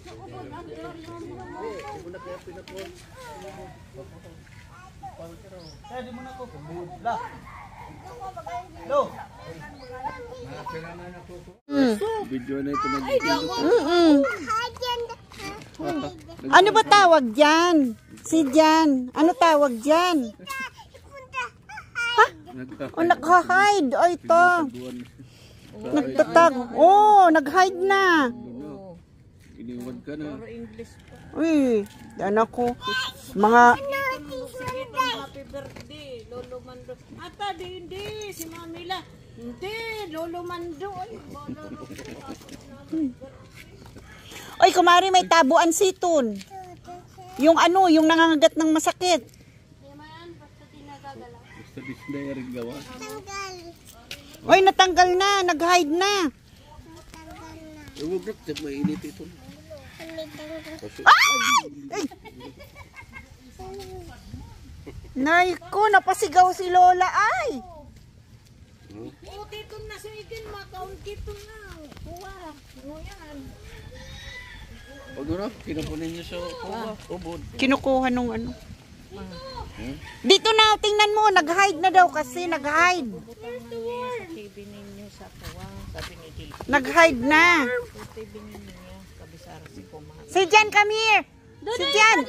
Di mo na ko lah. Lo. Video na ito nag Ano ba tawag dyan? Si Jan. Ano tawag dyan? Ha? O, nag-hide. O, ito. Nagtatag. Oh, nag-hide na. Iniwan ka na. Uy, yan ako. Mga... Happy birthday, Lolo Mando. Ata, hindi. Si Mamila. Hindi, Lolo Mando. Oy, kumari may tabuan situn. Yung ano, yung nangangagat ng masakit. Basta disney rin gawa. Oy, natanggal na. Nag-hide na. Huwag na, mainit ito. Ay! Nay ko, napasigaw si Lola ay. O, tito na sa ikin, makaon kito na. Kuha, yan. Huwag na, kinapunin niyo sa ubod. Kinukuha nung ano. Dito na, tingnan mo, nag-hide na daw kasi, nag-hide. TV ninyo sa kuha, sabi ni Dito. Nag-hide na. TV ninyo, kabisara si Kumahan. Si Jan, come here. Si Jan.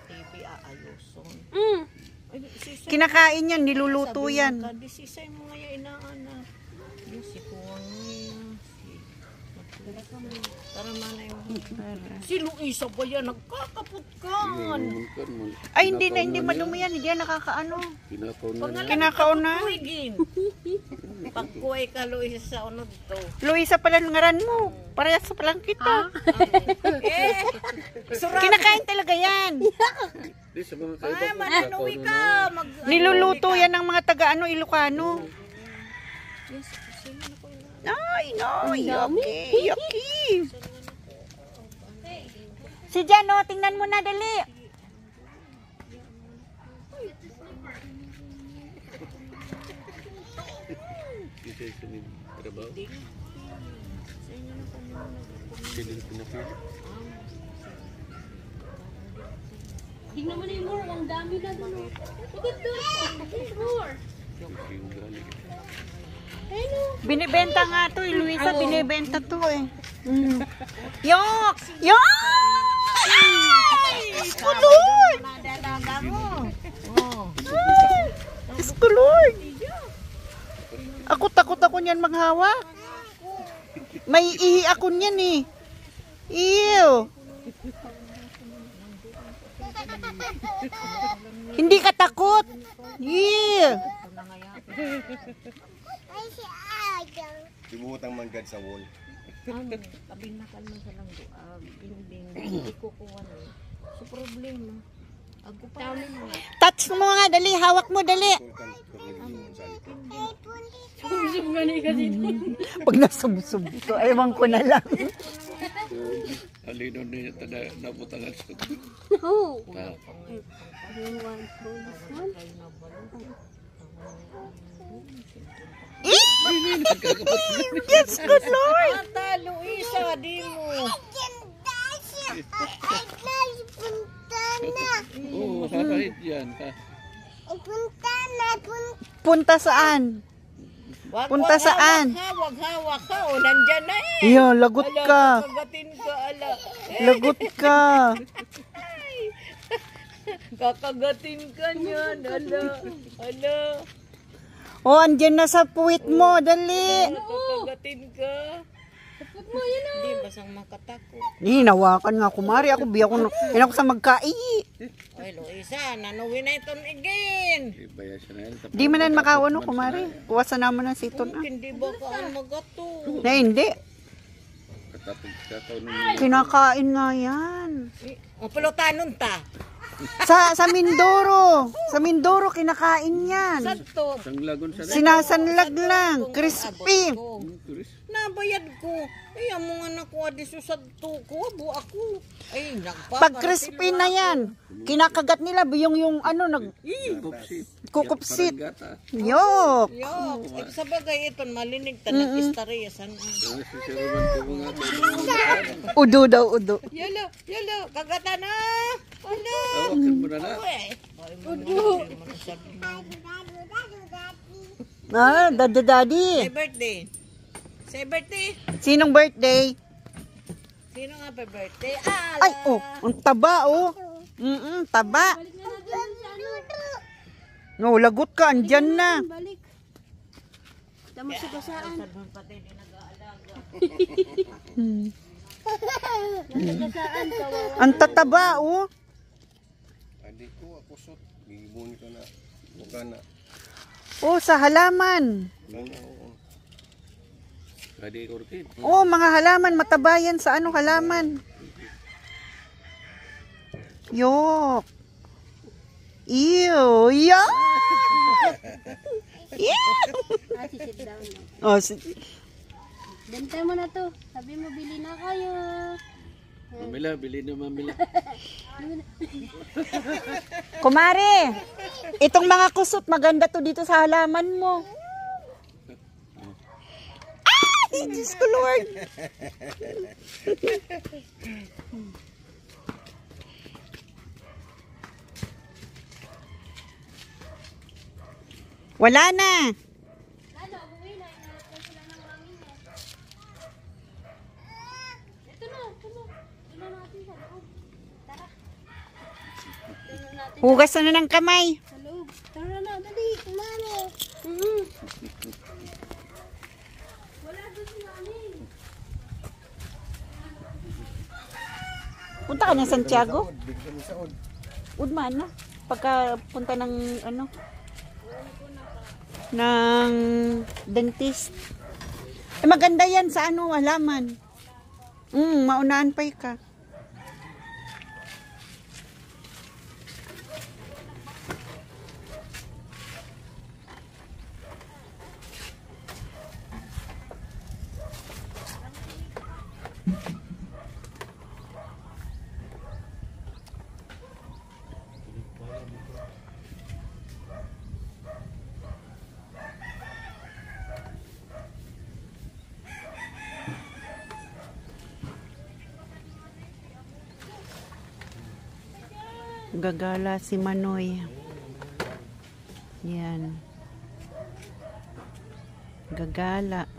TV aayuson. Kinakain yan, niluluto yan. Kadi sisay mo nga yung inaanak. Yung si Kuwang para mana yung... Si Luisa ba yan? Nagkakaputkan. Ay, hindi madumi yan. Hindi yan nakakaano. Kinakaw na. Kinakaon na. Pagkuhay ka, Luisa, sa unod to. Luisa pala ngaran mo. Parehas pa lang kita. Kinakain talaga yan. Sa mga Ay, kaiba, mananuwi ka. Niluluto yan ng mga taga-ano, Ilocano. Ay, no. Yucky. Yucky. Si Jan, oh, tingnan mo na, dali. isa sa trabaho. Siling pinapili. Tingnan mo na yung more, ang dami na doon. Look at this, more. Binibenta nga to, Luisa, binibenta to eh. Yok! Yok! Diyos ko, Lord! Diyos ko, Lord! Takot ako niyan maghawak. May ihi ako niyan eh. Ew! Hindi ka takot. Yeah. Ibutang manggad sa wall. Kabinakan mo sa lang binding. Hindi ko kuha na. So problema. Ako pa mo. Touch mo nga, dali. Hawak mo, dali. Sumsum ka na dito. Pag nasumsum ko, ewan ko na lang. Alino niya tada nabutangan sa Oh. Yes, good Lord. Ata, Luisa, di mo. Oo, kahit yan. Punta saan? Punta saan? Wag hawak ka. O, nandyan na eh. Iyo, lagot ka. Kagatin ka, ala. Lagot ka. Kakagatin ka niyan, ala. Ala. Oh, andyan na sa puwit mo, dali. Kakagatin ka. Tapos mo yun Hindi, basang makatakot. Hinawakan nga, kumari. Ako, biya ko sa magkai. Ay, Luisa, nanuwi na itong again. Ibaya siya na yan. Di man na makawano, kumari. Kuwasan naman ng siton. Hindi ba ka ang magato? Na hindi. Katapos kakaw nun. Kinakain nga yan. O, pelotanon ta. Sa Mindoro. Sa Mindoro, kinakain yan. Santo. Sang lagon sa Sinasanlag lang. Crispy. Nabayad ko. Ay, ang mga nakuha di susadto ko. Abo ako. Ay, Pag crispy na yan, kinakagat nila yung ano, kukupsit. Parang gata. Yok. Yok, sa bagay ito, malinig ta nag-istarya. San? Si Sir Roman ko nga. Udo daw, udo. Yalo, kagata na! Wala! Tawakin mo na na. Ah, daddy. Say birthday. Say birthday. Sinong birthday? Sino nga pa birthday? Ay, oh, ang taba, oh. Taba. Balik na natin sa ano. No, lagot ka, andyan na. Balik. Tama sa kasaan. Kasaan, kawawa. Ang tataba, oh. Adik ko, ako sot. Gigibon ko na. Buka na. Oh, sa halaman. Kadi orchid. Oh, mga halaman, matabayan sa ano halaman. Yok. Ew, yuck. Ah, sit down. Oh, Bentay mo na to. Sabi mo, bili na kayo. Mamila, bili na mamila. kumare, itong mga kusot, maganda to dito sa halaman mo. Ay, Diyos ko Lord. Wala na. Ano, umuwi na. Inalatan sila ng mami niya. Ito na. Ito na natin sa loob. Tara. Ito na natin Hugas na ng kamay. sa loob. Tara na, dali. Mami. Wala doon si mami. Punta ka ng Santiago? Bigyan sa od. Udman na. Pagka punta ng ano? Ng dentist. Eh, maganda yan sa ano, halaman. Maunaan pa ka. Gagala si Manoy. Yan. Gagala.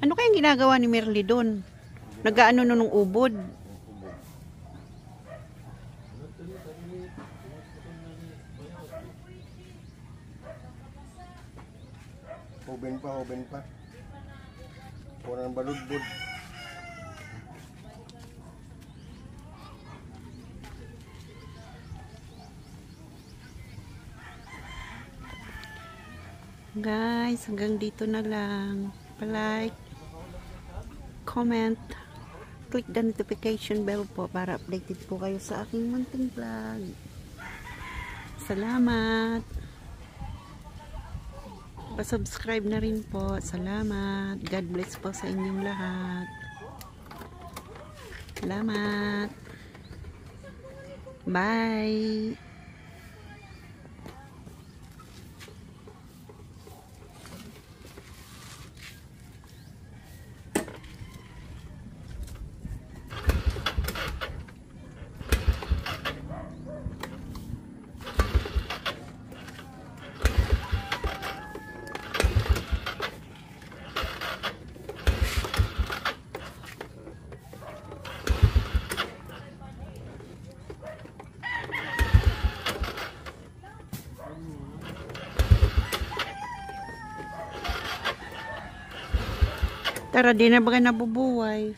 Ano kayang ginagawa ni Merly doon? Nag-aano nung ubod? Oben pa. Kurang baludbud. Guys, hanggang dito na lang. Pa-like, comment, click the notification bell po para updated po kayo sa aking munting vlog. Salamat. Pa-subscribe na rin po. Salamat. God bless po sa inyong lahat. Salamat. Bye. Tara, di na ba nabubuhay?